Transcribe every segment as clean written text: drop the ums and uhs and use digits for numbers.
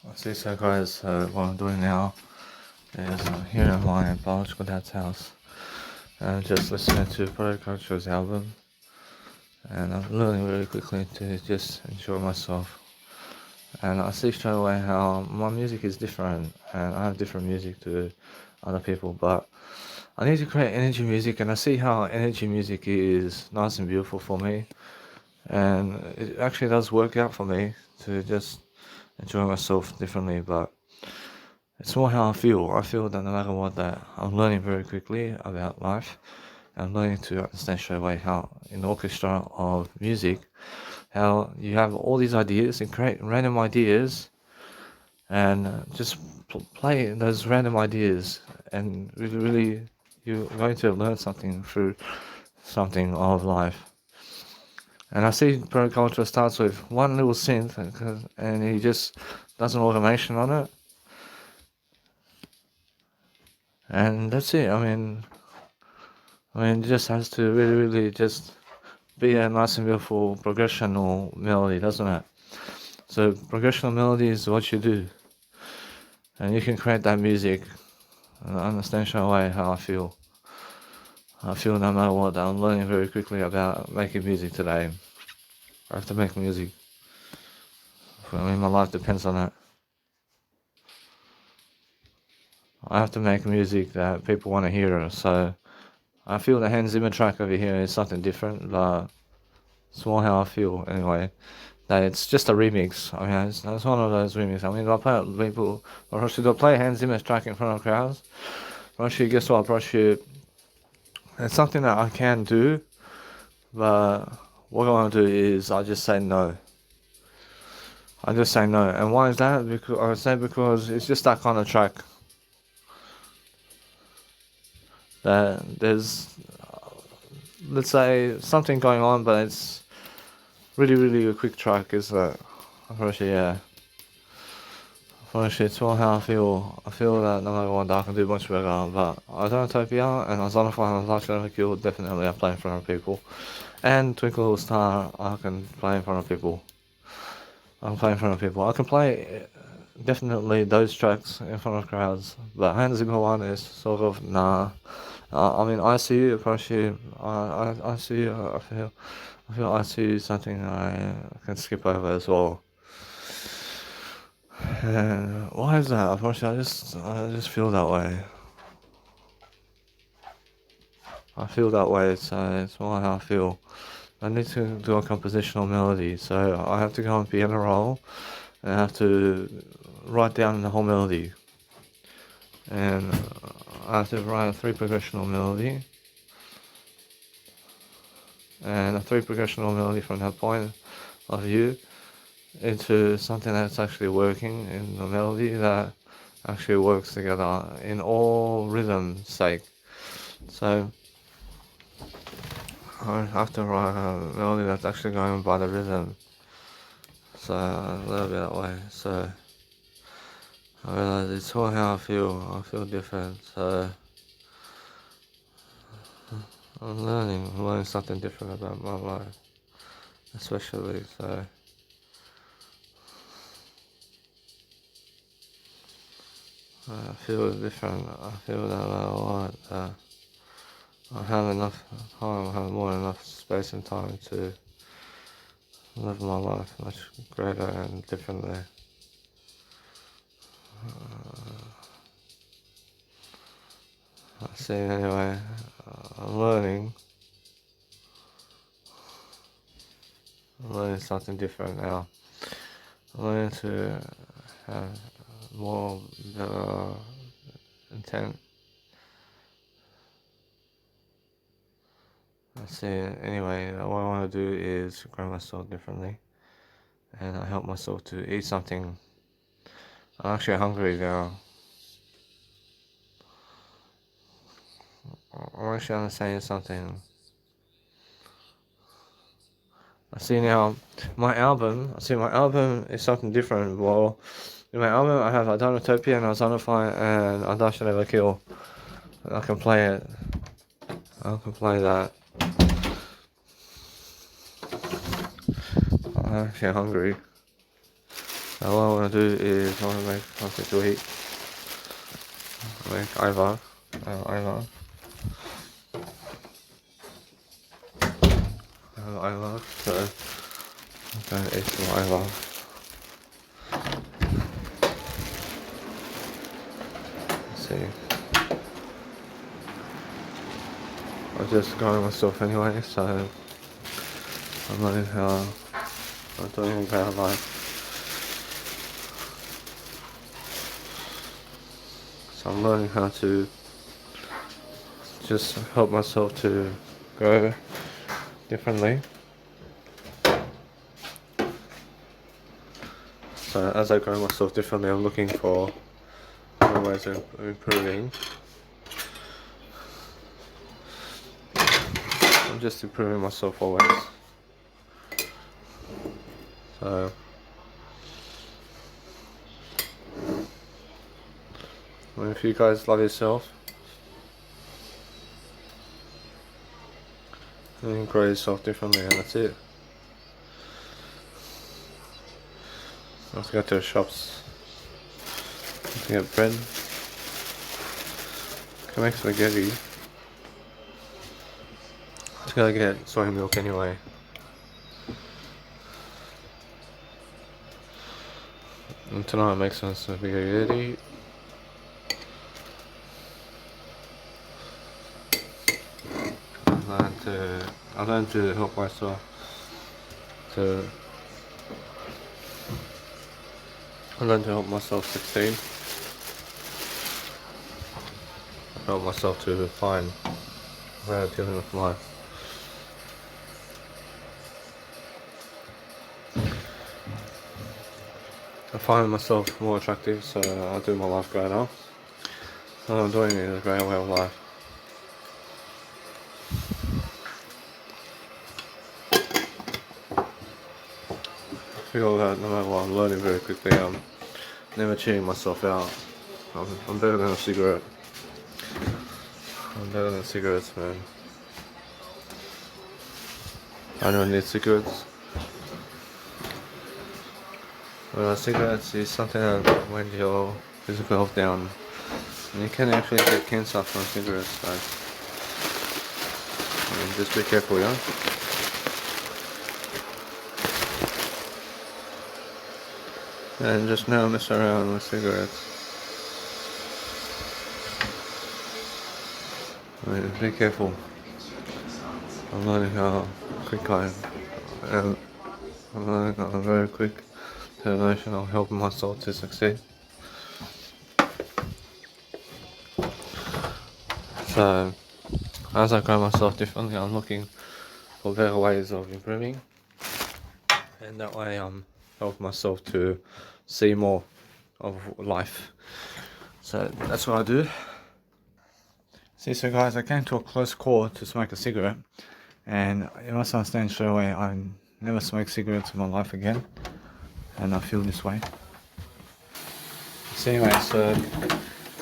I see, so guys, what I'm doing now is I'm here in my biological dad's house and just listening to Protoculture's album, and I'm learning really quickly to just enjoy myself. And I see straight away how my music is different, and I have different music to other people, but I need to create energy music, and I see how energy music is nice and beautiful for me, and it actually does work out for me to just enjoy myself differently, but it's more how I feel. I feel that no matter what, that I'm learning very quickly about life. I'm learning to understand straight away how in the orchestra of music, how you have all these ideas and create random ideas and just play those random ideas, and really you're going to learn something through something of life. And I see Proculture starts with one little synth and he just does an automation on it. And that's it. It just has to really just be a nice and beautiful progressional melody, doesn't it? So progressional melody is what you do, and you can create that music. And I understand straight away how I feel. I feel no matter what, I'm learning very quickly about making music today. I have to make music. My life depends on it. I have to make music that people want to hear. So I feel the Hans Zimmer track over here is something different, but it's more how I feel anyway. That it's just a remix. It's one of those remixes. Do I play it people, or should I play Hans Zimmer's track in front of crowds? Actually, guess what? Actually, it's something that I can do, but what I want to do is I just say no. I just say no. And why is that? Because it's just that kind of track that there's, let's say, something going on, but it's really a quick track, is that? Actually, yeah. Actually, it's more how I feel. I feel that no matter what, I can do much better. But Isonotopia and Isonify and Life Never Kill definitely I play in front of people. And Twinkle Little Star, I can play in front of people. I can play definitely those tracks in front of crowds. But Hans Zimmer one is sort of nah. I see you, approach I see you, I feel I see something I can skip over as well. Why is that? Unfortunately, I just feel that way. I feel that way, so it's more how I feel. I need to do a compositional melody, so I have to go on piano roll and I have to write down the whole melody. And I have to write a 3 progressional melody. And a 3 progressional melody from that point of view into something that's actually working in the melody that actually works together in all rhythm's sake. So I have to write a melody that's actually going by the rhythm. So a little bit that way. So I realize it's all how I feel. I feel different. So I'm learning something different about my life, especially. So I feel different. I feel that I have enough time. I have more than enough space and time to live my life much greater and differently. I see. Anyway, I'm learning. I'm learning something different now. I'm learning to have more better intent. I see. Anyway, what I want to do is grow myself differently, and I help myself to eat something. I'm actually hungry now. I'm actually understanding something. I see my album is something different. Well, in my album I have Adonotopia and Ozonify and Adash Never Kill. And I can play it. I can play that. I'm actually hungry. Now what I want to do is I want to make something to eat. Make Ivar. Ivar. Ivar. So I'm going to eat some Ivar. Let's see. I'm just growing myself anyway, so I'm learning how I'm doing about life. So I'm learning how to just help myself to grow differently. So as I grow myself differently, I'm looking for other ways of improving. I'm just improving myself always. So if you guys love yourself, you can grow yourself differently, and that's it. I have to go to the shops to get bread. Can make spaghetti. Just gotta get soy milk anyway. And tonight I make some spaghetti. I learned to help myself succeed. Help myself to find a way of dealing with life. I find myself more attractive, so I do my life greater. What I'm doing is a great way of life. I feel that no matter what, I'm learning very quickly. I'm never cheating myself out. I'm better than a cigarette. I'm better than cigarettes, man. I don't need cigarettes. Cigarettes is something that when your physical health down, and you can actually get cancer from cigarettes, so just be careful, yeah? And just never mess around with cigarettes. Be careful. I'm learning how quick I am. I'm learning how very quick determination of helping myself to succeed. So, as I grow myself differently, I'm looking for better ways of improving, and that way I'm helping myself to see more of life. So that's what I do. See, so guys, I came to a close call to smoke a cigarette, and you must understand straight away, I never smoke cigarettes in my life again, and I feel this way. So anyway, so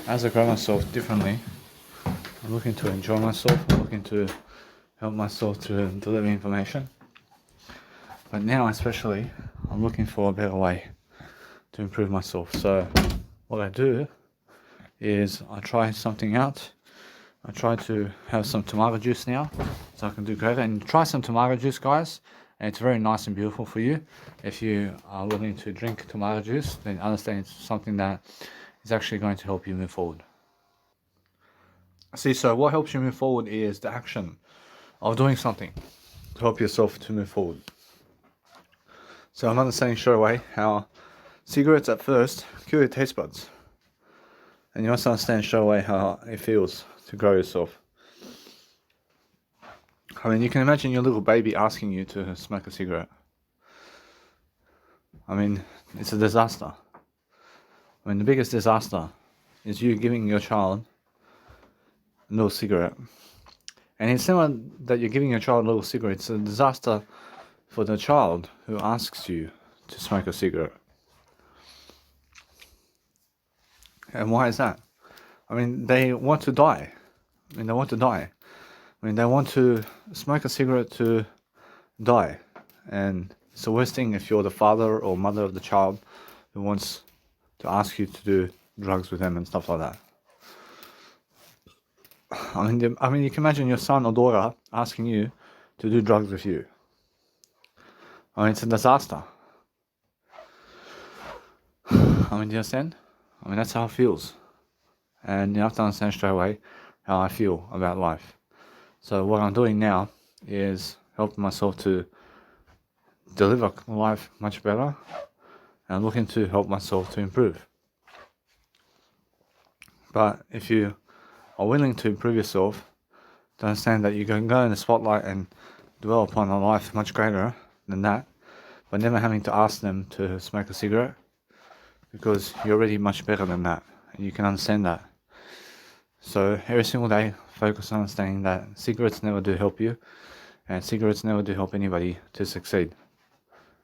as I grow myself differently, I'm looking to enjoy myself, I'm looking to help myself to deliver information. But now especially, I'm looking for a better way to improve myself. So what I do is I try something out. I try to have some tomato juice now, so I can do great. And try some tomato juice, guys. And it's very nice and beautiful for you. If you are willing to drink tomato juice, then understand it's something that is actually going to help you move forward. See, so what helps you move forward is the action of doing something to help yourself to move forward. So I'm understanding straight away how cigarettes at first kill your taste buds. And you must understand straight away how it feels to grow yourself. I mean, you can imagine your little baby asking you to smoke a cigarette. I mean, it's a disaster. I mean, the biggest disaster is you giving your child a little cigarette. And it's not that you're giving your child a little cigarette, it's a disaster for the child who asks you to smoke a cigarette. And why is that? I mean, they want to die. They want to smoke a cigarette to die. And it's the worst thing if you're the father or mother of the child who wants to ask you to do drugs with them and stuff like that. I mean, you can imagine your son or daughter asking you to do drugs with you. I mean, it's a disaster. I mean, do you understand? I mean, that's how it feels. And you have to understand straight away how I feel about life. So what I'm doing now is helping myself to deliver life much better, and I'm looking to help myself to improve. But if you are willing to improve yourself, to understand that you can go in the spotlight and dwell upon a life much greater than that, but never having to ask them to smoke a cigarette, because you're already much better than that, and you can understand that. So every single day, focus on understanding that cigarettes never do help you, and cigarettes never do help anybody to succeed.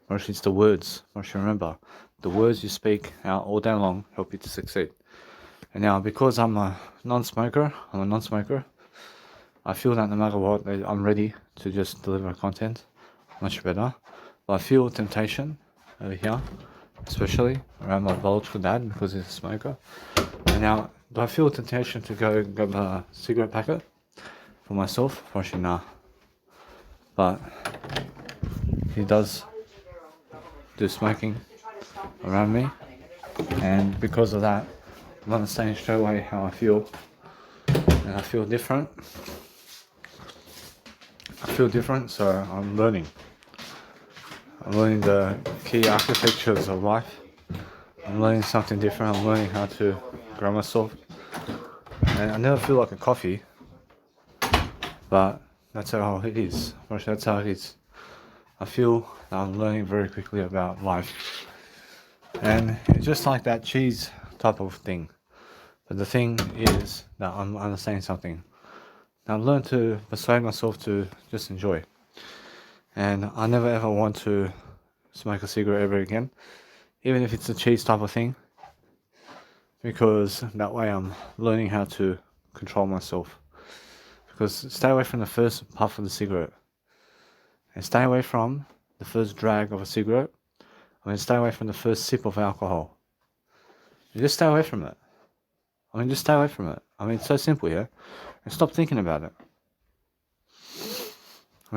Mostly it's the words. Mostly remember, the words you speak out all day long help you to succeed. And now, because I'm a non-smoker, I feel that no matter what, I'm ready to just deliver content much better. But I feel temptation over here, especially around my biological dad because he's a smoker. And now, do I feel temptation to go grab a cigarette packet for myself? Actually, nah. But he does do smoking around me, and because of that, I'm understanding straight away how I feel, and I feel different. So I'm learning. I'm learning the key architectures of life. I'm learning something different. I'm learning how to grow myself. And I never feel like a coffee, but that's how it is. That's how it is. I feel that I'm learning very quickly about life. And it's just like that cheese type of thing. But the thing is that I'm understanding something. I've learned to persuade myself to just enjoy. And I never ever want to smoke a cigarette ever again, even if it's a cheese type of thing, because that way I'm learning how to control myself. Because stay away from the first puff of the cigarette, and stay away from the first drag of a cigarette. I mean, stay away from the first sip of alcohol. You just stay away from it. Just stay away from it. It's so simple, yeah? And stop thinking about it.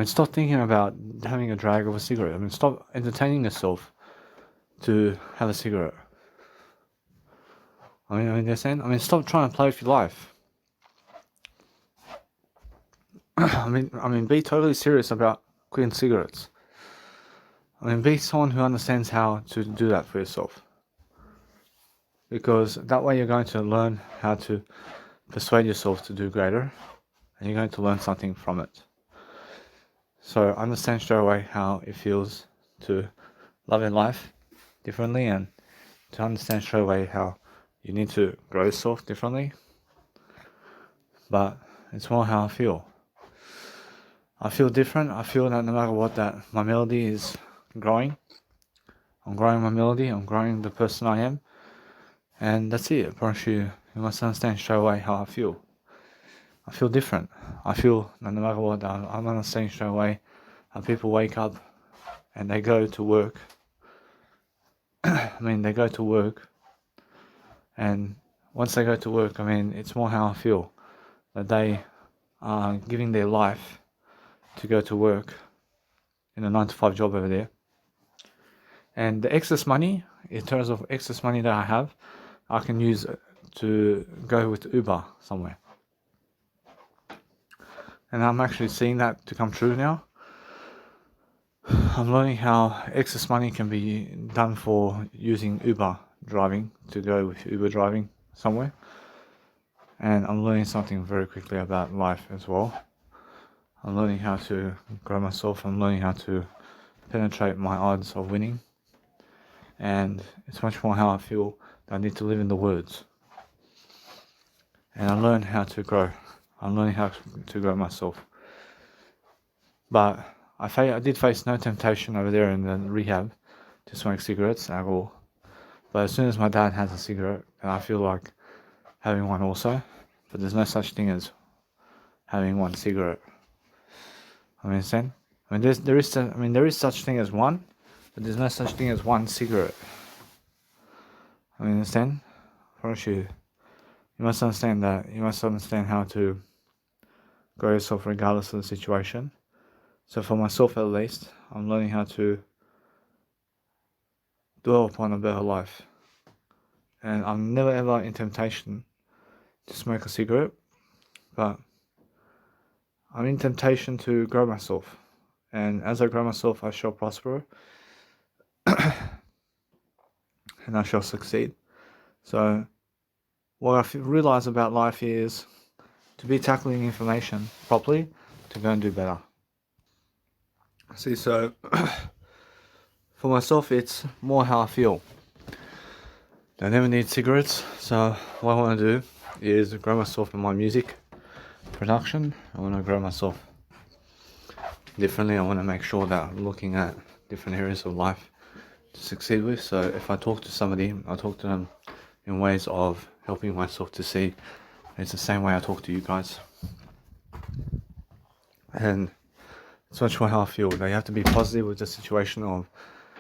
Stop thinking about having a drag of a cigarette. Stop entertaining yourself to have a cigarette. Understand? Stop trying to play with your life. Be totally serious about quitting cigarettes. Be someone who understands how to do that for yourself. Because that way you're going to learn how to persuade yourself to do greater, and you're going to learn something from it. So understand straight away how it feels to love your life differently, and to understand straight away how you need to grow yourself differently. But it's more how I feel. I feel different. I feel that no matter what, that my melody is growing. I'm growing my melody. I'm growing the person I am. And that's it. You must understand straight away how I feel. I feel different. I feel that no matter what, I'm understanding straight away how people wake up and they go to work. They go to work, and once they go to work, it's more how I feel that they are giving their life to go to work in a 9-to-5 job over there. And the excess money, in terms of excess money that I have, I can use to go with Uber somewhere. And I'm actually seeing that to come true now. I'm learning how excess money can be done for using Uber driving, to go with Uber driving somewhere. And I'm learning something very quickly about life as well. I'm learning how to grow myself. I'm learning how to penetrate my odds of winning. And it's much more how I feel that I need to live in the words. And I learn how to grow. I'm learning how to grow myself. But I did face no temptation over there in the rehab to smoke cigarettes at all. But as soon as my dad has a cigarette, then I feel like having one also. But there's no such thing as having one cigarette. Understand? There is such thing as one, but there's no such thing as one cigarette. I understand? First, you must understand that. You must understand how to grow yourself regardless of the situation. So for myself at least, I'm learning how to dwell upon a better life. And I'm never ever in temptation to smoke a cigarette, but I'm in temptation to grow myself. And as I grow myself, I shall prosper and I shall succeed. So what I realize about life is to be tackling information properly, to go and do better. See, so for myself, it's more how I feel. I never need cigarettes, so what I want to do is grow myself in my music production. I want to grow myself differently. I want to make sure that I'm looking at different areas of life to succeed with. So if I talk to somebody, I talk to them in ways of helping myself to see. It's the same way I talk to you guys. And it's much more how I feel. That you have to be positive with the situation of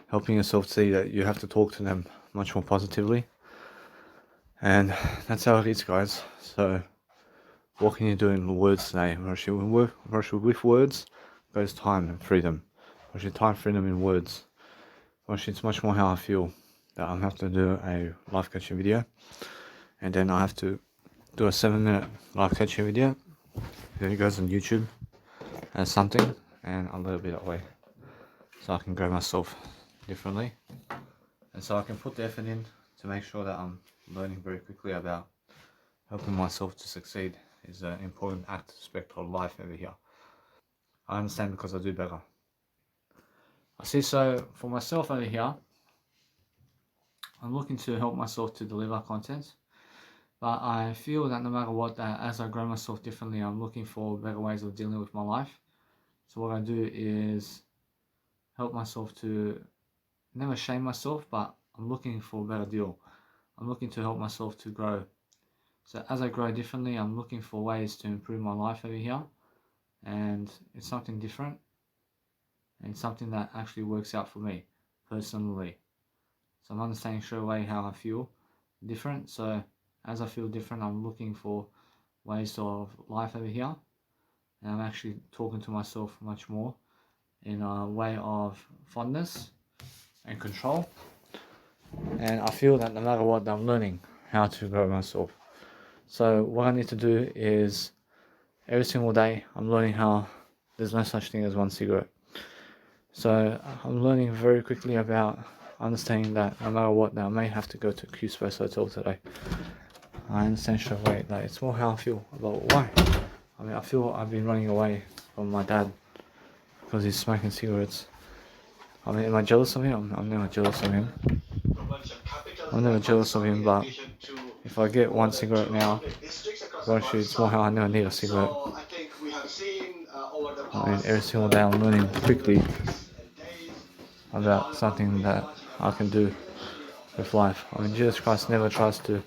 helping yourself see that you have to talk to them much more positively. And that's how it is, guys. So what can you do in words today? With words goes time and freedom. Actually, time, freedom in words. Actually, it's much more how I feel that I have to do a life coaching video, and then I have to do a 7-minute life coaching video. Then it goes on YouTube as something, and a little bit that way, so I can grow myself differently, and so I can put the effort in to make sure that I'm learning very quickly about helping myself to succeed. Is an important aspect of life over here. I understand because I do better. I see, so for myself over here, I'm looking to help myself to deliver content, but I feel that no matter what, that as I grow myself differently, I'm looking for better ways of dealing with my life. So what I do is help myself to never shame myself, but I'm looking for a better deal. I'm looking to help myself to grow. So as I grow differently, I'm looking for ways to improve my life over here, and it's something different and something that actually works out for me personally. So I'm understanding straight away how I feel different. So as I feel different, I'm looking for ways of life over here, and I'm actually talking to myself much more in a way of fondness and control. And I feel that no matter what, I'm learning how to grow myself. So what I need to do is every single day I'm learning how there's no such thing as one cigarette. So I'm learning very quickly about understanding that no matter what, that I may have to go to Q Space Hotel today. I understand straight away that it's more how I feel about why. I mean, I feel I've been running away from my dad because he's smoking cigarettes. I mean, am I jealous of him? I'm never jealous of him. I'm never jealous of him, but if I get one cigarette now, actually it's more how I never need a cigarette. I mean, every single day I'm learning quickly about something that I can do with life. I mean, Jesus Christ never tries to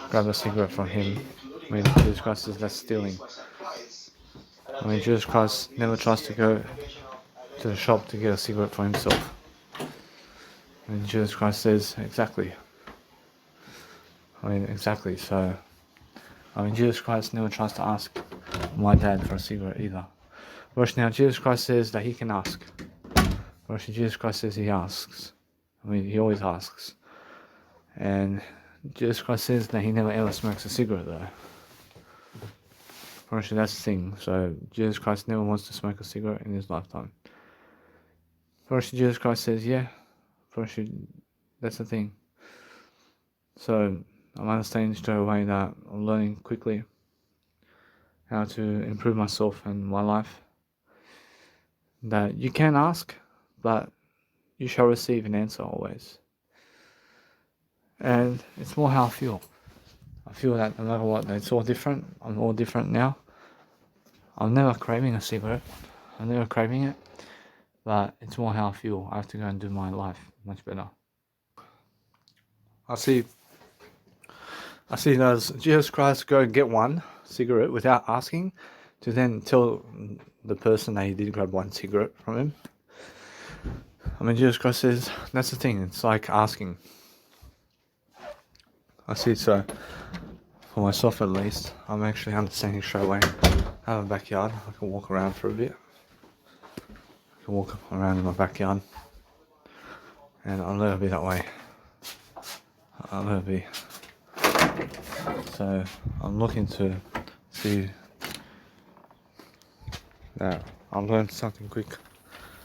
grab a cigarette from him. I mean, Jesus Christ says that's stealing. I mean, Jesus Christ never tries to go to the shop to get a cigarette for himself. I mean, Jesus Christ says exactly. Exactly. So, Jesus Christ never tries to ask my dad for a cigarette either. Whereas now, Jesus Christ says that he can ask. Whereas Jesus Christ says he asks. He always asks. And Jesus Christ says that he never ever smokes a cigarette though. Actually, that's the thing. So Jesus Christ never wants to smoke a cigarette in his lifetime. Actually, Jesus Christ says, yeah. Actually, that's the thing. So I'm understanding straight away that I'm learning quickly how to improve myself and my life. That you can ask, but you shall receive an answer always. And it's more how I feel. I feel that no matter what, it's all different. I'm all different now. I'm never craving a cigarette. I'm never craving it. But it's more how I feel. I have to go and do my life much better. I see does Jesus Christ go and get one cigarette without asking to then tell the person that he did grab one cigarette from him. I mean, Jesus Christ says, that's the thing, it's like asking. I see. So for myself at least, I'm actually understanding straight away. I have a backyard. I can walk around for a bit. I can walk around in my backyard, and I'll let it be that way. I'll let it be. So I'm looking to see that I'll learn something quick.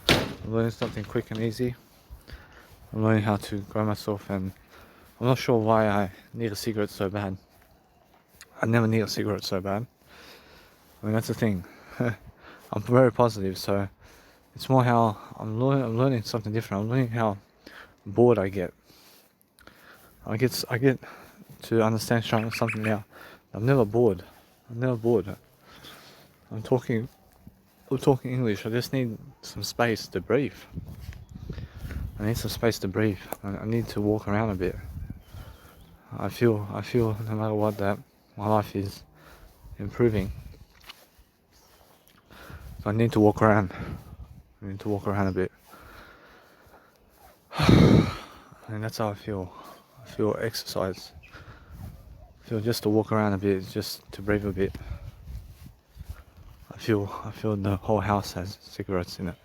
I'm learning something quick and easy. I'm learning how to grow myself, and I'm not sure why I need a cigarette so bad. I never need a cigarette so bad. I mean, that's the thing. I'm very positive, so it's more how I'm learning something different. I'm learning how bored I get. I get to understand something now. I'm never bored. I'm never bored. I'm talking English. I just need some space to breathe. I need some space to breathe. I need to walk around a bit. I feel no matter what that my life is improving. So I need to walk around. I need to walk around a bit. And that's how I feel. I feel exercise. I feel just to walk around a bit, just to breathe a bit. I feel the whole house has cigarettes in it.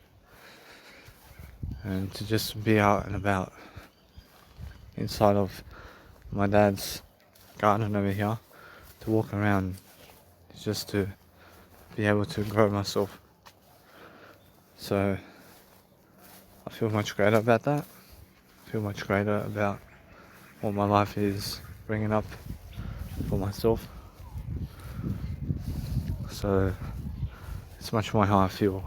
And to just be out and about inside of my dad's garden over here, to walk around, just to be able to grow myself. So I feel much greater about that. I feel much greater about what my life is bringing up for myself. So it's much more how I feel.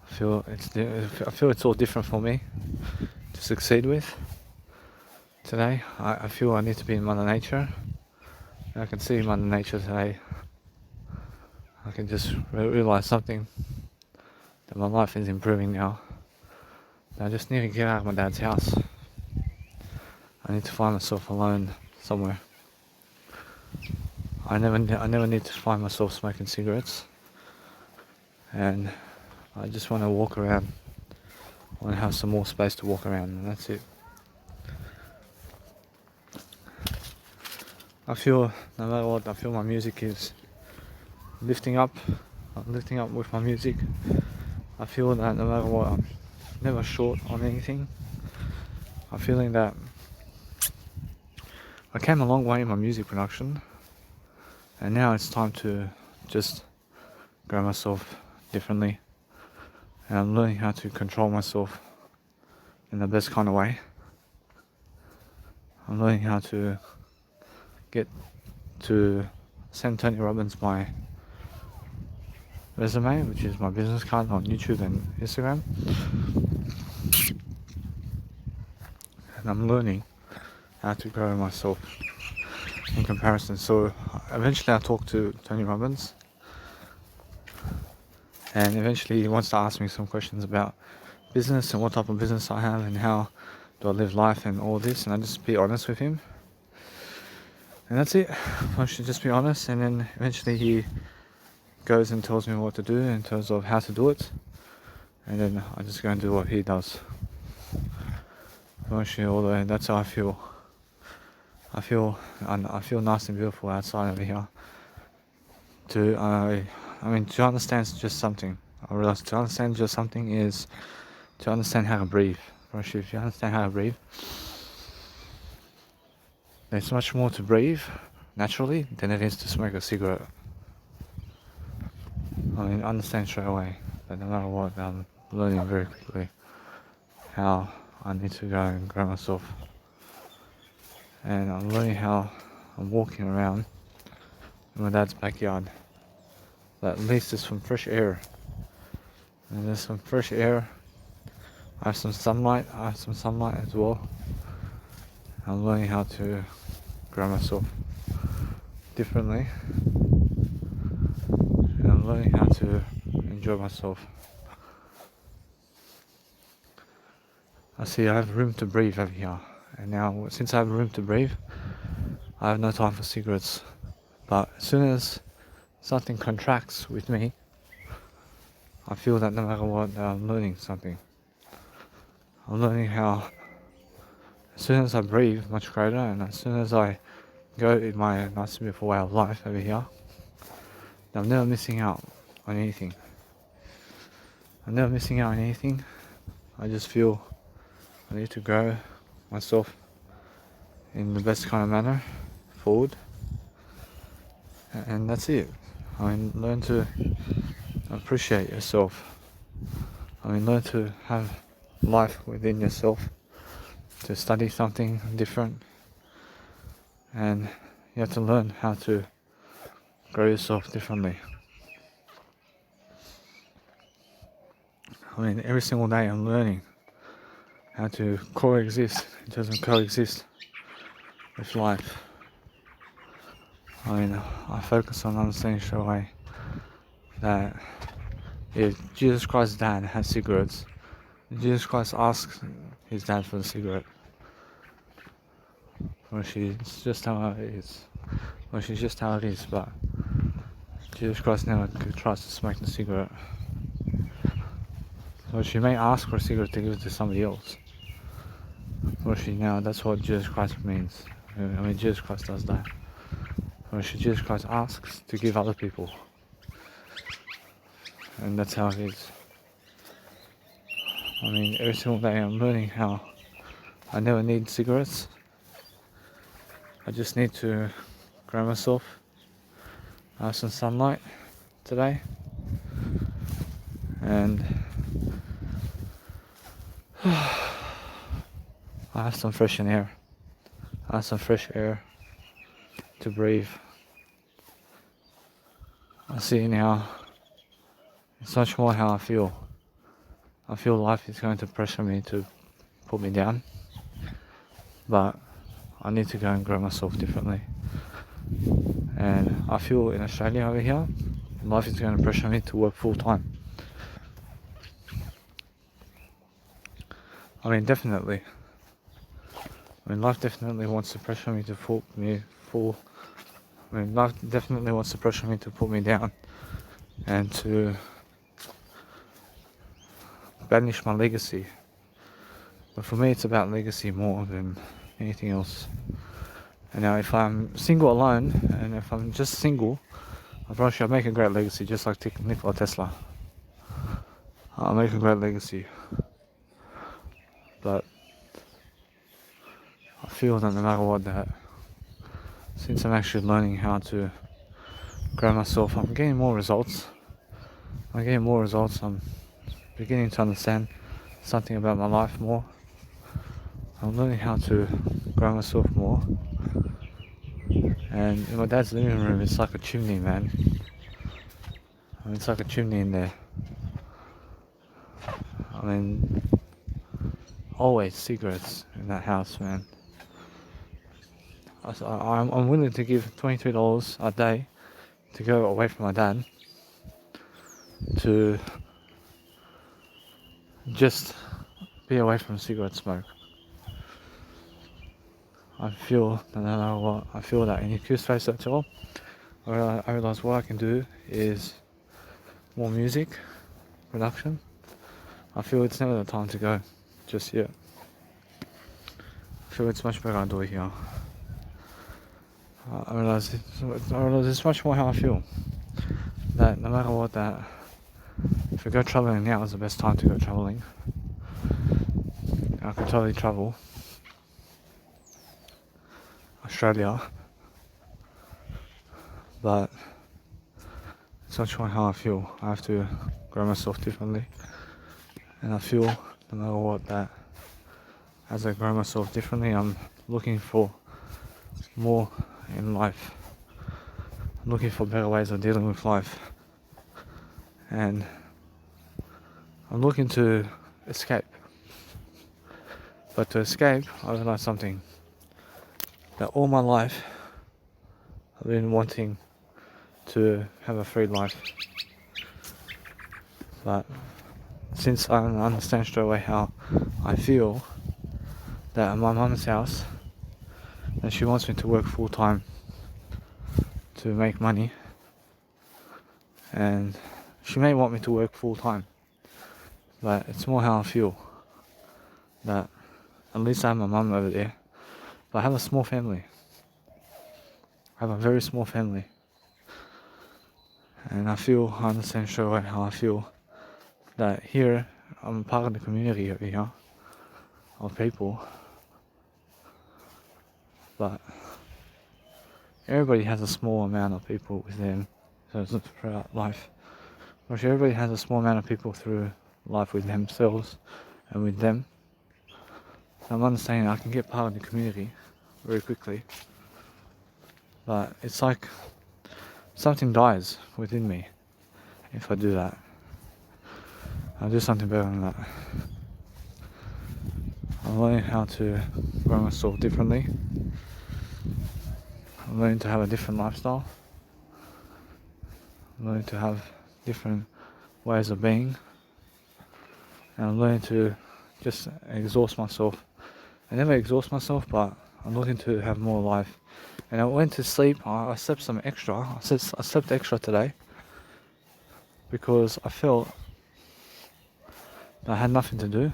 I feel it's all different for me to succeed with today. I feel I need to be in Mother Nature. And I can see Mother Nature today. I can just realize something, that my life is improving now. I just need to get out of my dad's house. I need to find myself alone somewhere. I never need to find myself smoking cigarettes. And I just want to walk around. I want to have some more space to walk around, and that's it. I feel, no matter what, I feel my music is lifting up. I'm lifting up with my music. I feel that no matter what, I'm never short on anything. I'm feeling that I came a long way in my music production, and now it's time to just grow myself differently. And I'm learning how to control myself in the best kind of way. I'm learning how to get to send Tony Robbins my resume, which is my business card, on YouTube and Instagram. And I'm learning how to grow myself in comparison. So eventually I talk to Tony Robbins, and eventually he wants to ask me some questions about business and what type of business I have and how do I live life and all this, and I just be honest with him. And that's it. I should just be honest, and then eventually he goes and tells me what to do in terms of how to do it, and then I just go and do what he does. Eventually, although that's how I feel. I feel nice and beautiful outside over here. I mean, to understand just something. I realize to understand just something is to understand how to breathe. Actually, if you understand how to breathe, there's much more to breathe naturally than it is to smoke a cigarette. I mean, understand straight away that no matter what, I'm learning very quickly how I need to go and grow myself. And I'm learning how I'm walking around in my dad's backyard. That at least there's some fresh air. And there's some fresh air. I have some sunlight. As well. I'm learning how to grow myself differently. And I'm learning how to enjoy myself. I see I have room to breathe over here. And now, since I have room to breathe, I have no time for cigarettes. But as soon as something contracts with me, I feel that no matter what, I'm learning something. I'm learning how, as soon as I breathe much greater, and as soon as I go in my nice beautiful way of life over here, I'm never missing out on anything. I'm never missing out on anything. I just feel I need to grow myself in the best kind of manner forward, and that's it. I mean, learn to appreciate yourself. I mean, learn to have life within yourself, to study something different, and you have to learn how to grow yourself differently. I mean, every single day I'm learning how to coexist. It doesn't coexist with life. I mean, I focus on understanding straight away that if Jesus Christ's dad has cigarettes, Jesus Christ asks his dad for the cigarette. Well, she's just how it is. Well, she's just how it is, but Jesus Christ never tries to smoke the cigarette. Well, she may ask for a cigarette to give it to somebody else. Well, that's what Jesus Christ means. I mean, Jesus Christ does that. Well, Jesus Christ asks to give other people. And that's how it is. I mean, every single day I'm learning how I never need cigarettes. I just need to grow myself, have some sunlight today, and I have some fresh air. I have some fresh air to breathe. I see now, it's much more how I feel. I feel life is going to pressure me to put me down, but I need to go and grow myself differently. And I feel in Australia over here, life is going to pressure me to work full time. I mean, definitely. I mean, life definitely wants to pressure me to life definitely wants to pressure me to put me down and to banish my legacy. But for me, it's about legacy more than anything else. And now, if I'm single alone, and if I'm just single, I promise you I'll make a great legacy, just like Nikola Tesla. I'll make a great legacy. But I feel that no matter what, that since I'm actually learning how to grow myself, I'm getting more results. I'm beginning to understand something about my life more. I'm learning how to grow myself more. And in my dad's living room, it's like a chimney, man. I mean, it's like a chimney in there. I mean, always cigarettes in that house, man. I'm willing to give $23 a day to go away from my dad to just be away from cigarette smoke. I feel that no matter what, I feel that in Q Space at all, I realize what I can do is more music production. I feel it's never the time to go just yet. I feel it's much better I do it here. I realize it's much more how I feel. That no matter what, that if we go travelling now is the best time to go travelling. I can totally travel Australia, but it's much more how I feel. I have to grow myself differently, and I feel no matter what, that as I grow myself differently, I'm looking for more in life. I'm looking for better ways of dealing with life, and I'm looking to escape. But to escape, I realized something, that all my life I've been wanting to have a free life, but since I understand straight away how I feel, that at my mum's house, and she wants me to work full time to make money, and she may want me to work full time, but it's more how I feel, that At least I have my mum over there. But I have a small family. I have a very small family. And I understand straight away how I feel that here I'm part of the community over here of people. But everybody has a small amount of people with them throughout life. Which everybody has a small amount of people through life with themselves and with them. So I'm understanding I can get part of the community very quickly. But it's like something dies within me if I do that. I'll do something better than that. I'm learning how to grow myself differently. I'm learning to have a different lifestyle. I'm learning to have different ways of being. And I'm learning to just exhaust myself. I never exhaust myself, but I'm looking to have more life. And I went to sleep, I slept some extra. I slept extra today because I felt that I had nothing to do.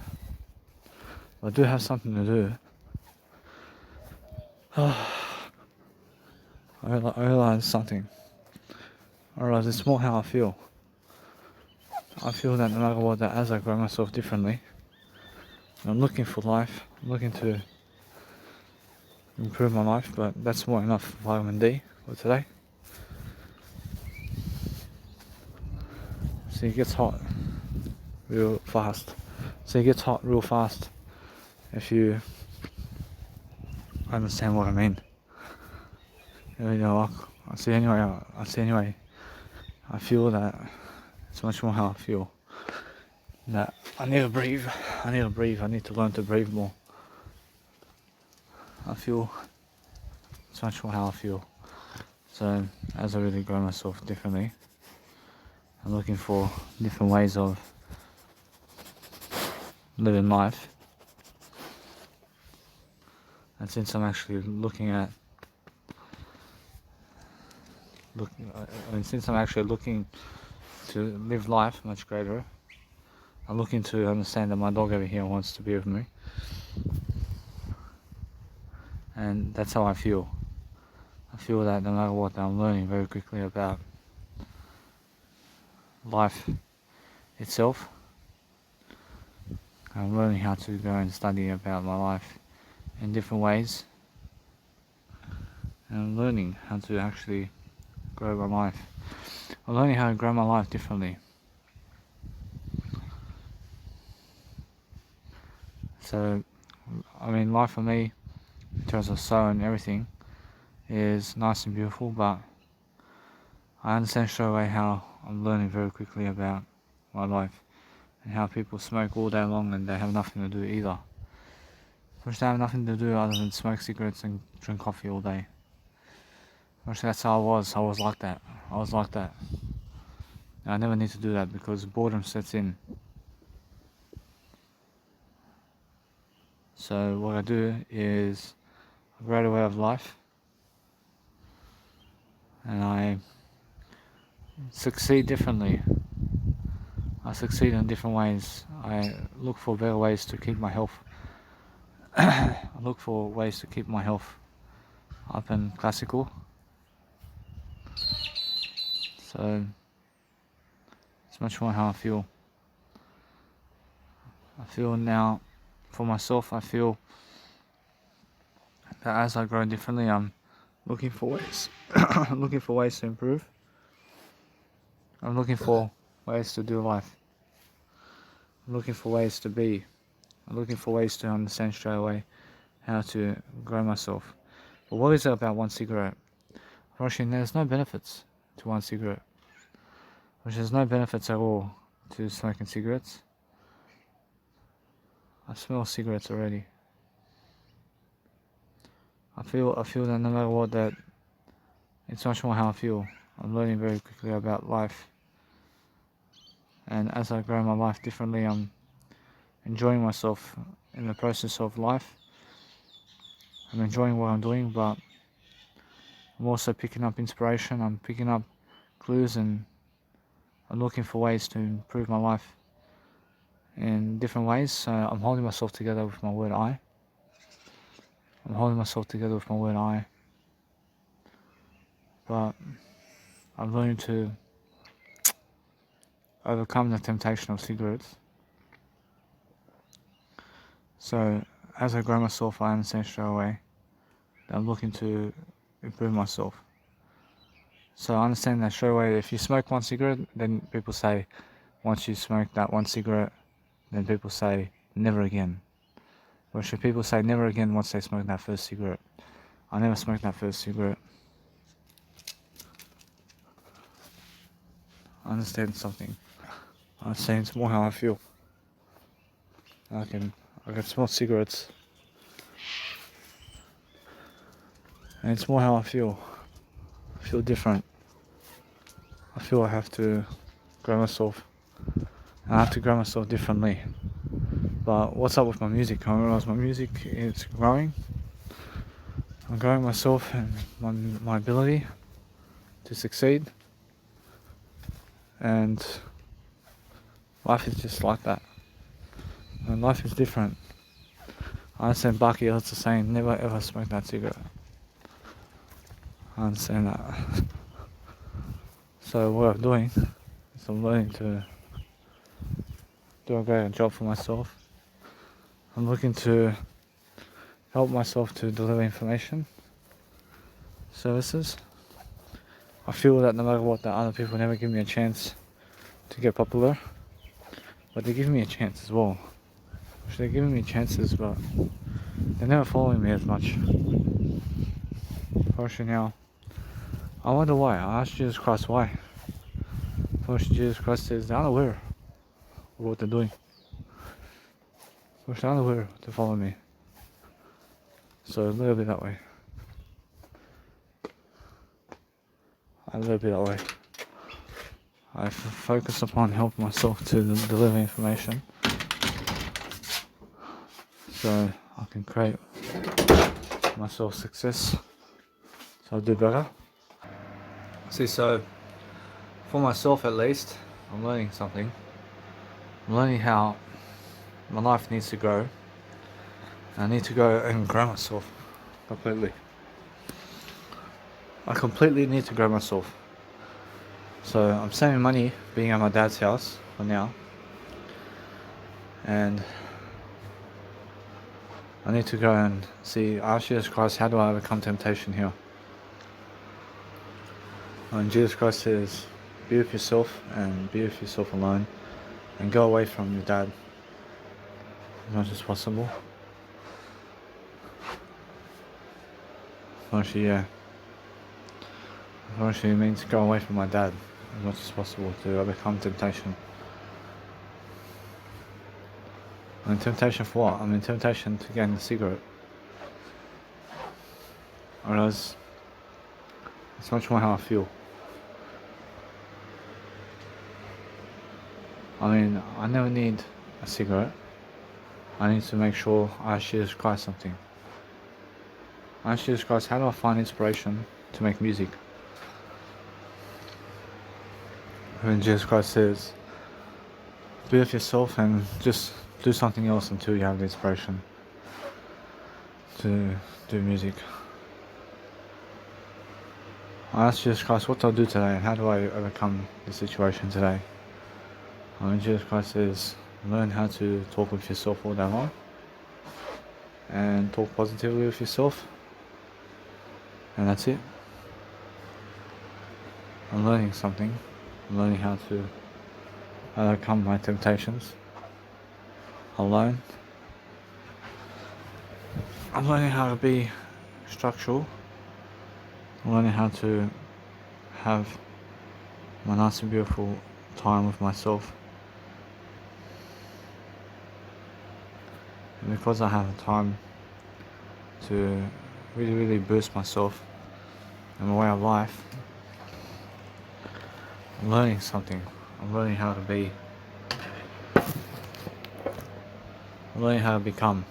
I do have something to do. I realized something. I realized it's more how I feel. I feel that no matter what, that as I grow myself differently, I'm looking for life. I'm looking to improve my life, but that's more enough vitamin D for today. So it gets hot real fast. If you understand what I mean. You know, I see anyway. I feel that it's much more how I feel. That I need to breathe. I need to learn to breathe more. I feel it's much more how I feel. So as I really grow myself differently, I'm looking for different ways of living life. And since I'm actually looking to live life much greater, I'm looking to understand that my dog over here wants to be with me. And that's how I feel. I feel that no matter what, I'm learning very quickly about life itself. I'm learning how to go and study about my life in different ways. And I'm learning how to actually grow my life. I'm learning how to grow my life differently. So, I mean, life for me, in terms of soul and everything, is nice and beautiful, but I understand straight away how I'm learning very quickly about my life and how people smoke all day long and they have nothing to do either. Which they have nothing to do other than smoke cigarettes and drink coffee all day. Which that's how I was like that. I never need to do that because boredom sets in. So what I do is a greater way of life, and I succeed differently. I succeed in different ways. I look for better ways to keep my health. I look for ways to keep my health up and classical. So it's much more how I feel. I feel now, for myself, I feel that as I grow differently, I'm looking for ways, looking for ways to improve. I'm looking for ways to do life. I'm looking for ways to be. I'm looking for ways to understand straight away how to grow myself. But what is it about one cigarette? Actually, there's no benefits to one cigarette. There's no benefits at all to smoking cigarettes. I smell cigarettes already. I feel that no matter what, that it's much more how I feel. I'm learning very quickly about life. And as I grow my life differently, I'm enjoying myself in the process of life. I'm enjoying what I'm doing, but I'm also picking up inspiration. I'm picking up clues, and I'm looking for ways to improve my life in different ways. So I'm holding myself together with my word I. I'm holding myself together with my word I. But I've learned to overcome the temptation of cigarettes. So as I grow myself, I understand straight away that I'm looking to improve myself. So I understand that straight away. If you smoke one cigarette, then people say, once you smoke that one cigarette, then people say, never again. Or should people say never again once they smoke that first cigarette? I never smoked that first cigarette. I understand something. I understand it's more how I feel. I can smoke cigarettes. And it's more how I feel. I feel different. I feel I have to grow myself. I have to grow myself differently. But what's up with my music? I realize my music is growing. I'm growing myself and my ability to succeed. And life is just like that. And life is different. I understand Bucky Ellis is saying never ever smoke that cigarette. I understand that. So what I'm doing is I'm learning to do a great job for myself. I'm looking to help myself to deliver information, services. I feel that no matter what, that other people never give me a chance to get popular, but they give me a chance as well. They're giving me chances, but they're never following me as much. Fortunately now, I wonder why. I asked Jesus Christ why. Fortunately, Jesus Christ says they're unaware of what they're doing. Fortunately, they're unaware to follow me. So a little bit that way. A little bit that way. I focus upon helping myself to deliver information, so I can create myself success. So I'll do better. See, so for myself at least, I'm learning something. I'm learning how my life needs to grow. I need to go and grow myself completely. I completely need to grow myself. So I'm saving money being at my dad's house for now. And I need to go and see, ask Jesus Christ, how do I overcome temptation here? And Jesus Christ says, be with yourself and be with yourself alone and go away from your dad as much as possible. Actually, yeah. Actually, it means go away from my dad as much as possible to overcome temptation. I mean, temptation for what? I mean, temptation to get in the cigarette. I realize it's much more how I feel. I mean, I never need a cigarette. I need to make sure I ask Jesus Christ something. I ask Jesus Christ, how do I find inspiration to make music? When Jesus Christ says, be with yourself and just do something else until you have the inspiration to do music. I asked Jesus Christ, what do I do today and how do I overcome the situation today? And Jesus Christ says, learn how to talk with yourself all day long and talk positively with yourself, and that's it. I'm learning something. I'm learning how to overcome my temptations alone. I'm learning how to be structural. I'm learning how to have my nice and beautiful time with myself. And because I have time to really boost myself and my way of life, I'm learning something. I'm learning how to be. I'm learning how to become.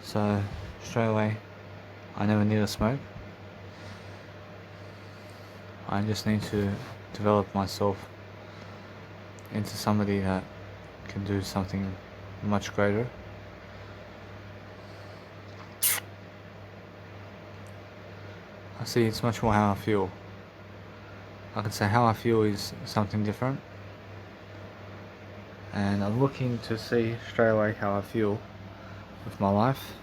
So straight away, I never need to smoke. I just need to develop myself into somebody that can do something much greater. I see it's much more how I feel. I can say how I feel is something different, and I'm looking to see straight away how I feel with my life.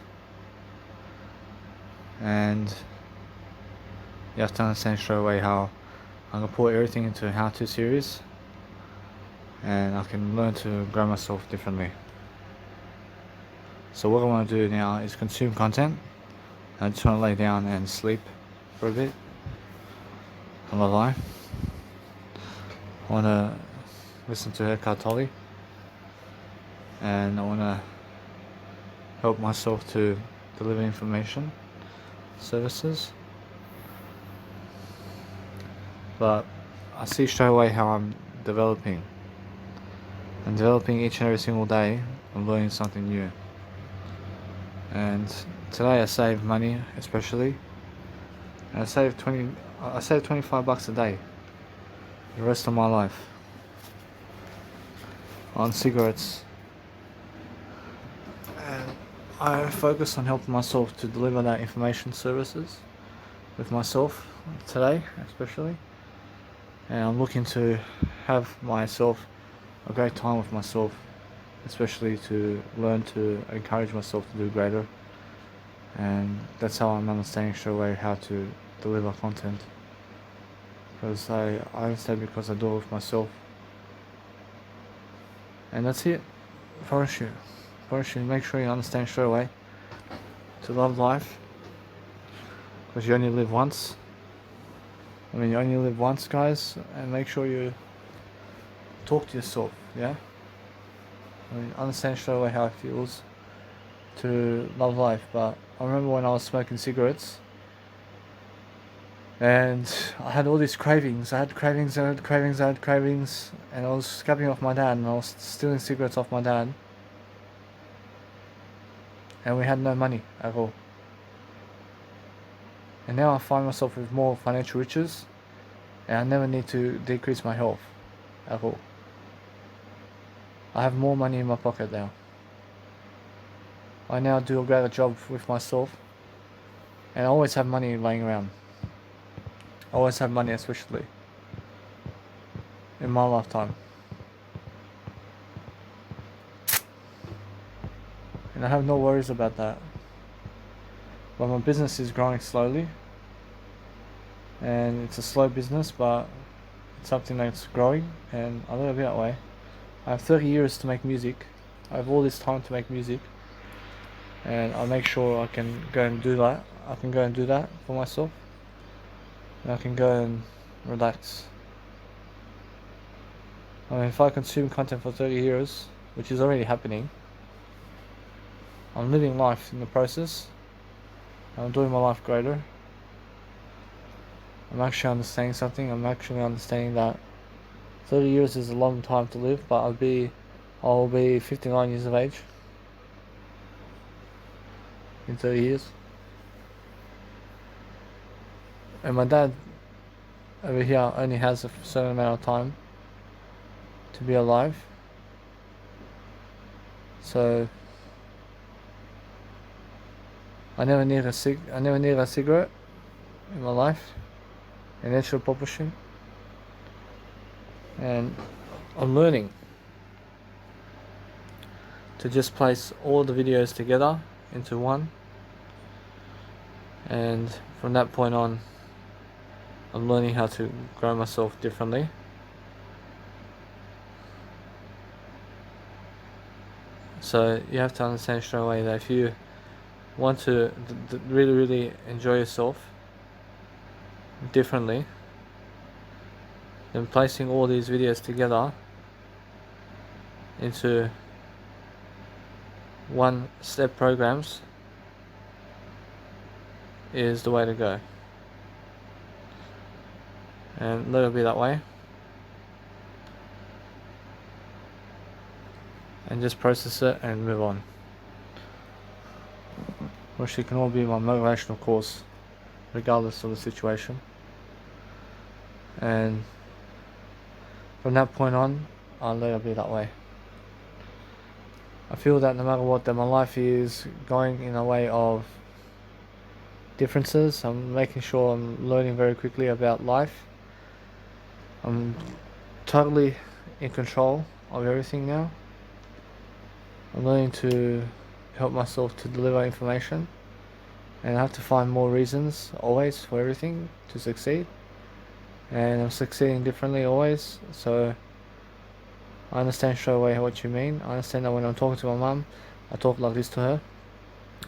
And you have to understand straight away how I'm gonna put everything into a how-to series, and I can learn to grow myself differently. So what I want to do now is consume content. I just want to lay down and sleep for a bit. I'm not lying. I want to listen to Eckhart Tolle, and I want to help myself to deliver information services. But I see straight away how I'm developing. I'm developing each and every single day. I'm learning something new. And today I save money, especially. And I save 25 bucks a day. The rest of my life on cigarettes. And I focus on helping myself to deliver that information services with myself today, especially. And I'm looking to have myself a great time with myself, especially to learn to encourage myself to do greater. And that's how I'm understanding straight away how to deliver content, because I understand because I do it with myself. And that's it. First you make sure you understand straight away to love life, because you only live once. I mean, you only live once, guys, and make sure you talk to yourself, yeah? I mean, understand straight away how it feels to love life. But I remember when I was smoking cigarettes, and I had all these cravings. I had cravings, and I was scabbing off my dad, and I was stealing cigarettes off my dad, and we had no money at all. And now I find myself with more financial riches, and I never need to decrease my health at all. I have more money in my pocket now. I now do a greater job with myself, and I always have money laying around. I always have money, especially in my lifetime. And I have no worries about that. But my business is growing slowly, and it's a slow business, but it's something that's growing, and I let it be that way. I have 30 years to make music. I have all this time to make music, and I'll make sure I can go and do that. I can go and do that for myself, and I can go and relax. I mean, if I consume content for 30 years, which is already happening, I'm living life in the process. I'm doing my life greater. I'm actually understanding something. I'm actually understanding that 30 years is a long time to live, but I'll be 59 years of age in 30 years. And my dad over here only has a certain amount of time to be alive. So I never need a cigarette in my life, in natural proportion. And I'm learning to just place all the videos together into one, and from that point on, I'm learning how to grow myself differently. So you have to understand straight away that if you want to really enjoy yourself differently, then placing all these videos together into one step programs is the way to go. And let it be that way, and just process it and move on. Which it can all be my motivational course, regardless of the situation. And from that point on, I'll let it be that way. I feel that no matter what, that my life is going in a way of differences. I'm making sure I'm learning very quickly about life. I'm totally in control of everything now. I'm learning to help myself to deliver information, and I have to find more reasons always for everything to succeed. And I'm succeeding differently always, so I understand straight away what you mean. I understand that when I'm talking to my mum, I talk like this to her.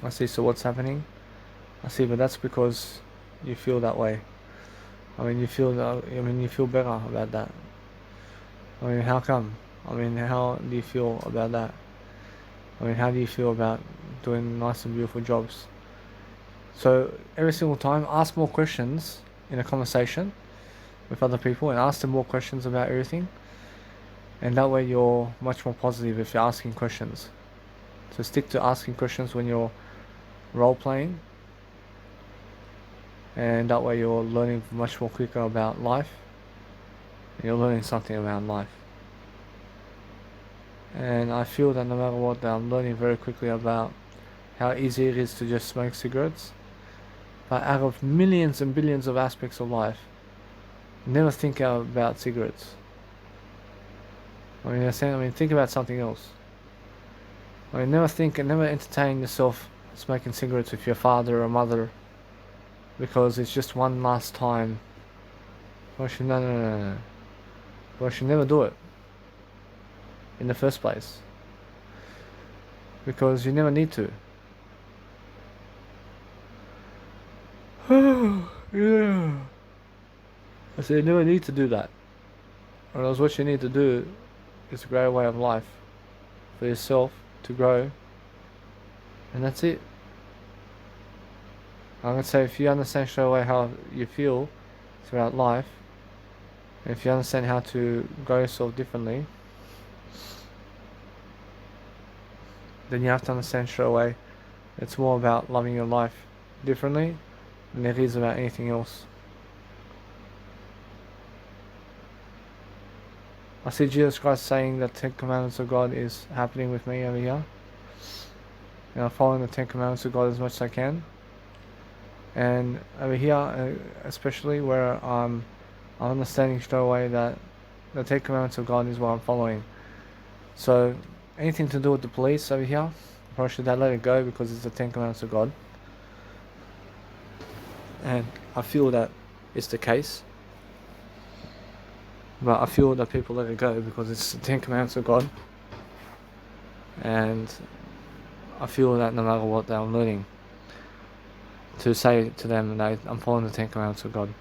I see, so what's happening? I see, but that's because you feel that way. You feel better about that. How come? How do you feel about that? How do you feel about doing nice and beautiful jobs? So every single time, ask more questions in a conversation with other people, and ask them more questions about everything. And that way you're much more positive if you're asking questions. So stick to asking questions when you're role playing, and that way you're learning much more quicker about life. You're learning something about life. And I feel that no matter what, that I'm learning very quickly about how easy it is to just smoke cigarettes. But out of millions and billions of aspects of life, never think about cigarettes. Think about something else. Never entertain yourself smoking cigarettes with your father or mother, because it's just one last time. No. I should never do it in the first place, because you never need to. Yeah. I said you never need to do that. Or else what you need to do is to grow a way of life for yourself to grow, and that's it. I'm gonna say, if you understand straight away how you feel throughout life, and if you understand how to grow yourself differently, then you have to understand straight away it's more about loving your life differently than it is about anything else. I see Jesus Christ saying that 10 Commandments of God is happening with me over here. And I'm following the 10 Commandments of God as much as I can. And over here, especially where I'm understanding straight away that the 10 Commandments of God is what I'm following. So anything to do with the police over here, probably should let it go, because it's the 10 Commandments of God. And I feel that it's the case. But I feel that people let it go because it's the 10 Commandments of God. And I feel that no matter what, that I'm learning to say to them that I'm following the 10 Commandments of God.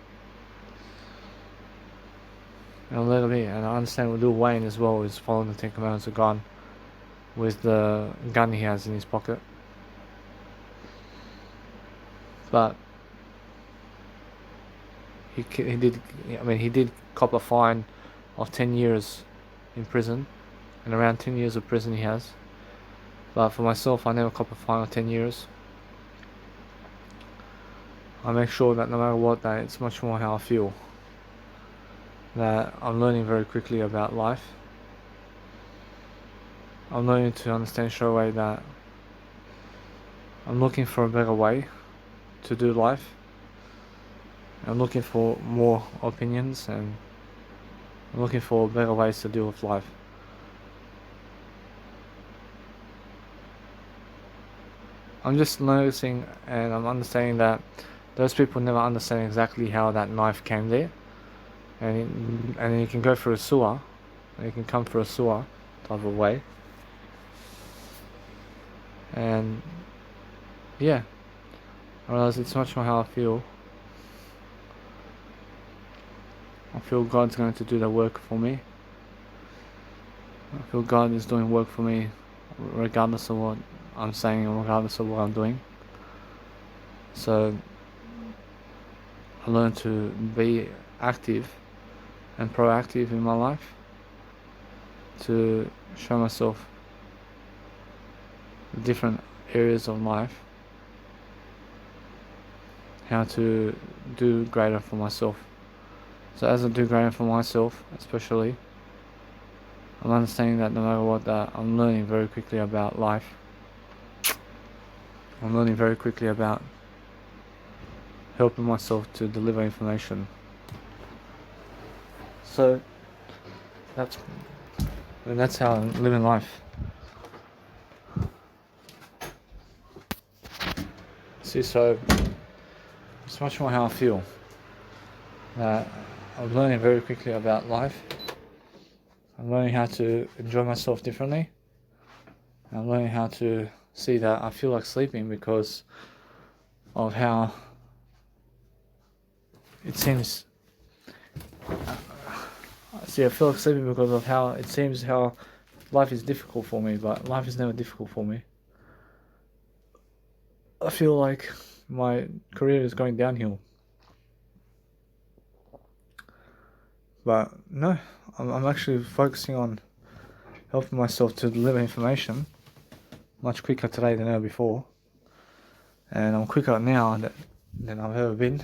And I'll let it be. And I understand what Lil Wayne as well is following the 10 Commandments of God with the gun he has in his pocket. But he did cop a fine of 10 years in prison, and around 10 years of prison he has. But for myself, I never cop a fine of 10 years. I make sure that no matter what, that it's much more how I feel. That I'm learning very quickly about life. I'm learning to understand straight away that I'm looking for a better way to do life. I'm looking for more opinions, and I'm looking for better ways to deal with life. I'm just noticing and I'm understanding that those people never understand exactly how that knife came there. And you can go through a sewer, and you can come through a sewer type of way. And yeah, I realize it's much more how I feel. I feel God's going to do the work for me. I feel God is doing work for me regardless of what I'm saying and regardless of what I'm doing. So I learn to be active and proactive in my life, to show myself different areas of life, how to do greater for myself. So as I do greater for myself, especially, I'm understanding that no matter what, that I'm learning very quickly about life. I'm learning very quickly about helping myself to deliver information. So that's how I'm living life. See, so it's much more how I feel. I'm learning very quickly about life. I'm learning how to enjoy myself differently. I'm learning how to see that I feel like sleeping because of how it seems. I feel like sleeping because of how it seems how life is difficult for me, but life is never difficult for me. I feel like my career is going downhill. But no, I'm actually focusing on helping myself to deliver information much quicker today than ever before. And I'm quicker now than I've ever been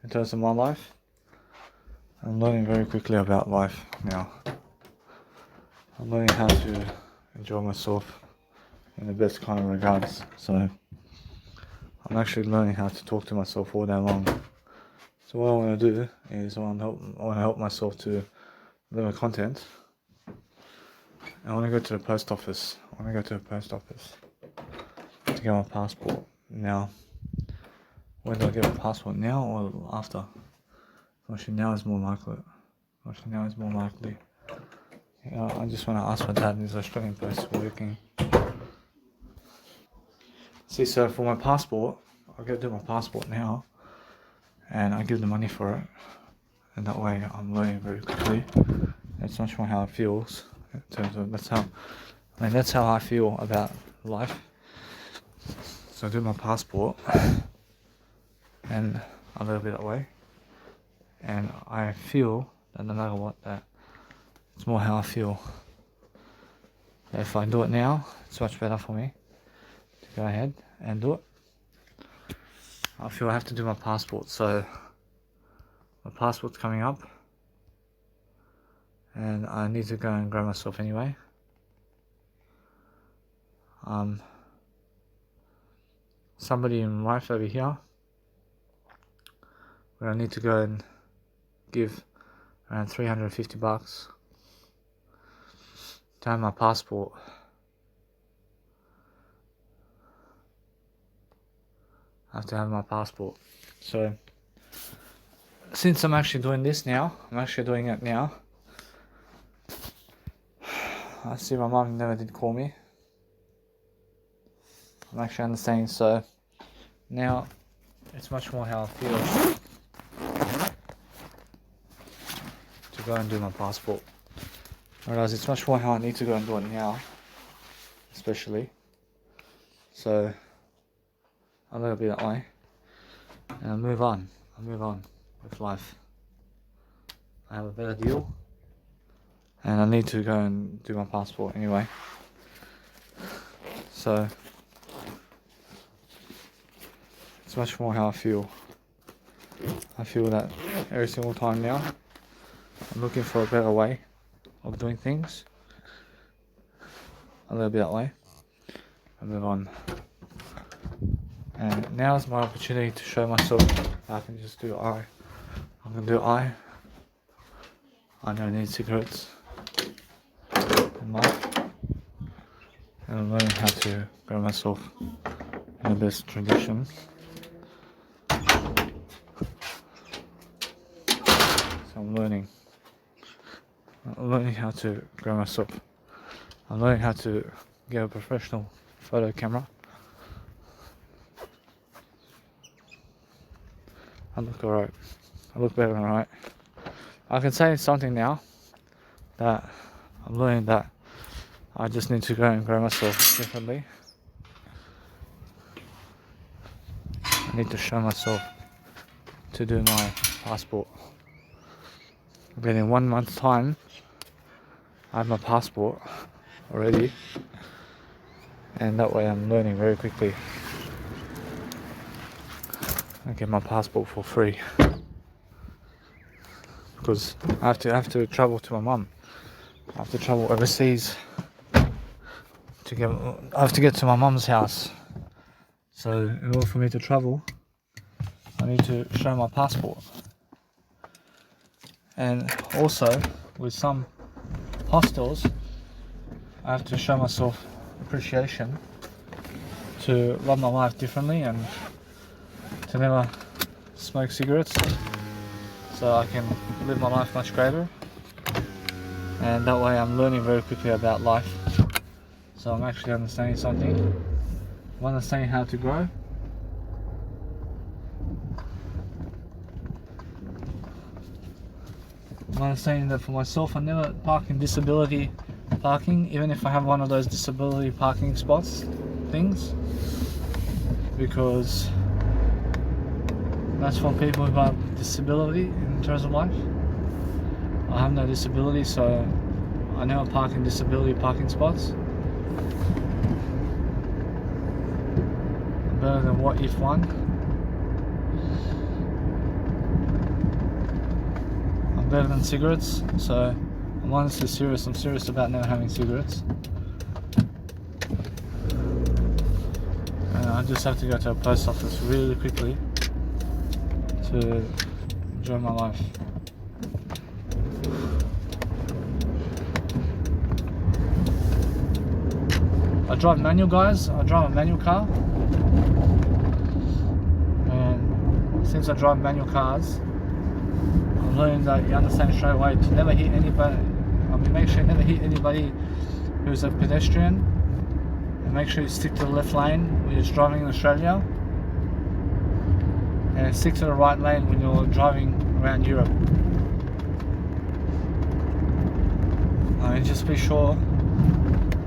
in terms of my life. I'm learning very quickly about life now. I'm learning how to enjoy myself in the best kind of regards. So I'm actually learning how to talk to myself all day long. So what I want to do is I want to help myself to deliver content. I want to go to the post office. To get my passport. Now, when do I get my passport? Now or after? Actually, now is more likely. I just want to ask my dad, is Australian Post working? See, so for my passport, I'll go do my passport now, and I give the money for it, and that way I'm learning very quickly. It's much more how it feels in terms of that's how I feel about life. So I do my passport, and I live that way, and I feel that no matter what, that it's more how I feel. If I do it now, it's much better for me to go ahead and do it. I feel I have to do my passport, so my passport's coming up, and I need to go and grab myself anyway. Somebody in life over here where I need to go and give around $350 to have my passport. I have to have my passport. So since I'm actually doing this now, I see my mum never did call me. I'm actually understanding, so now it's much more how I feel to go and do my passport. Whereas it's much more how I need to go and do it now, especially. So I'll let it be that way, and I'll move on with life. I have a better deal, and I need to go and do my passport anyway. So it's much more how I feel. I feel that every single time now, I'm looking for a better way of doing things. I'll let it be that way. I'll move on. And now is my opportunity to show myself. I can just do eye. I'm gonna do eye. I don't need cigarettes in life. And I'm learning how to grow myself in the best tradition. So I'm learning how to grow myself. I'm learning how to get a professional photo camera. I look alright. I look better than alright. I can say something now that I'm learning that I just need to go and grow myself differently. I need to show myself to do my passport. But in 1 month's time, I have my passport already, and that way I'm learning very quickly. I get my passport for free because I have to travel to my mum. I have to travel overseas I have to get to my mum's house. So in order for me to travel, I I need to show my passport. And also, with some hostels, I have to show myself appreciation to love my life differently and to never smoke cigarettes, so I can live my life much greater. And that way I'm learning very quickly about life. So I'm actually understanding something. I'm understanding how to grow. I'm understanding that for myself, I never park in disability parking, even if I have one of those disability parking spots things, because that's for people who have disability in terms of life. I have no disability, so I never park in disability parking spots. Better than what if one. I'm better than cigarettes, so I'm honestly serious. I'm serious about never having cigarettes. And I just have to go to a post office really quickly to enjoy my life. I drive manual, guys. I drive a manual car. And since I drive manual cars, I'm learning that you understand straight away to never hit anybody. I mean, make sure you never hit anybody who's a pedestrian. And make sure you stick to the left lane when you're driving in Australia. And stick to the right lane when you're driving around Europe. I mean, just be sure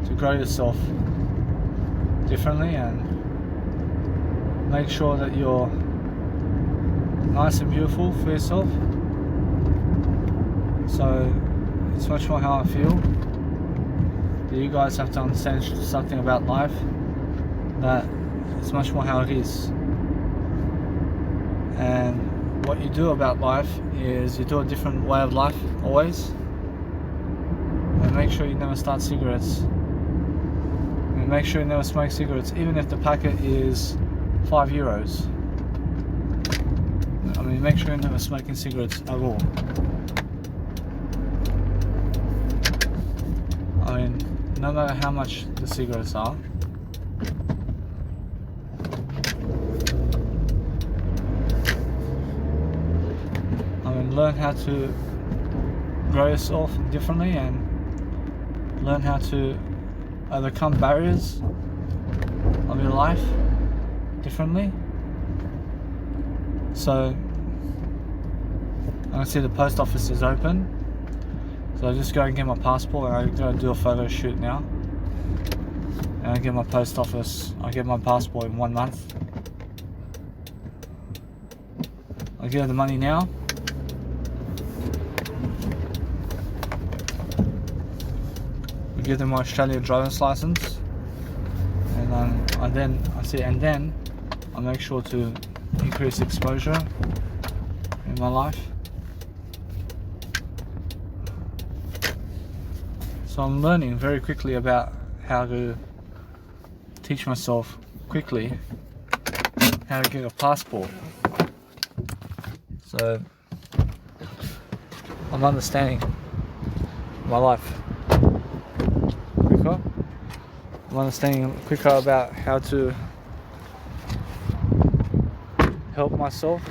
to grow yourself differently and make sure that you're nice and beautiful for yourself. So it's much more how I feel. That you guys have to understand something about life, that it's much more how it is. And what you do about life is you do a different way of life always. And make sure you never start cigarettes. And make sure you never smoke cigarettes, even if the packet is €5. I mean, make sure you're never smoking cigarettes at all. I mean, no matter how much the cigarettes are. I mean, learn how to grow yourself differently and learn how to overcome barriers of your life differently. So I see the post office is open, so I just go and get my passport and I go do a photo shoot now. And I get my post office, I get my passport in 1 month. I give her the money now. I give them my Australian driver's license, and then I make sure to increase exposure in my life. So I'm learning very quickly about how to teach myself quickly how to get a passport. So I'm understanding my life quicker. I'm understanding quicker about how to help myself.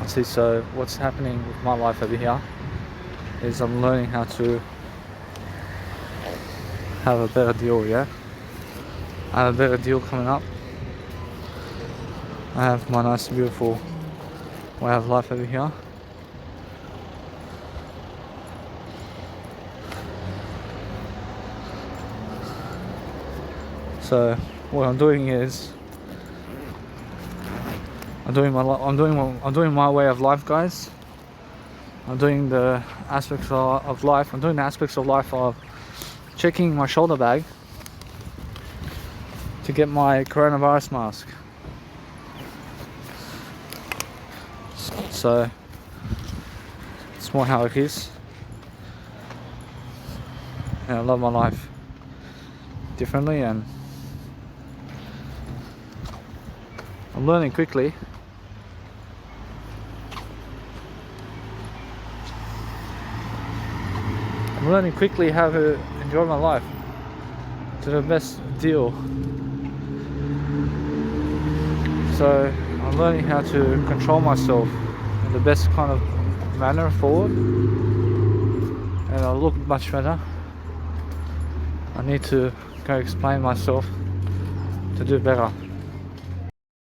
See, so what's happening with my life over here is I'm learning how to have a better deal, yeah? I have a better deal coming up. I have my nice and beautiful way of life over here. So what I'm doing is I'm doing my way of life, guys. I'm doing the aspects of life. I'm doing the aspects of life of checking my shoulder bag to get my coronavirus mask. So it's more how it is. And I love my life differently, and I'm learning quickly. I'm learning quickly how to enjoy my life to the best deal. So I'm learning how to control myself in the best kind of manner forward, and I'll look much better. I need to go explain myself to do better.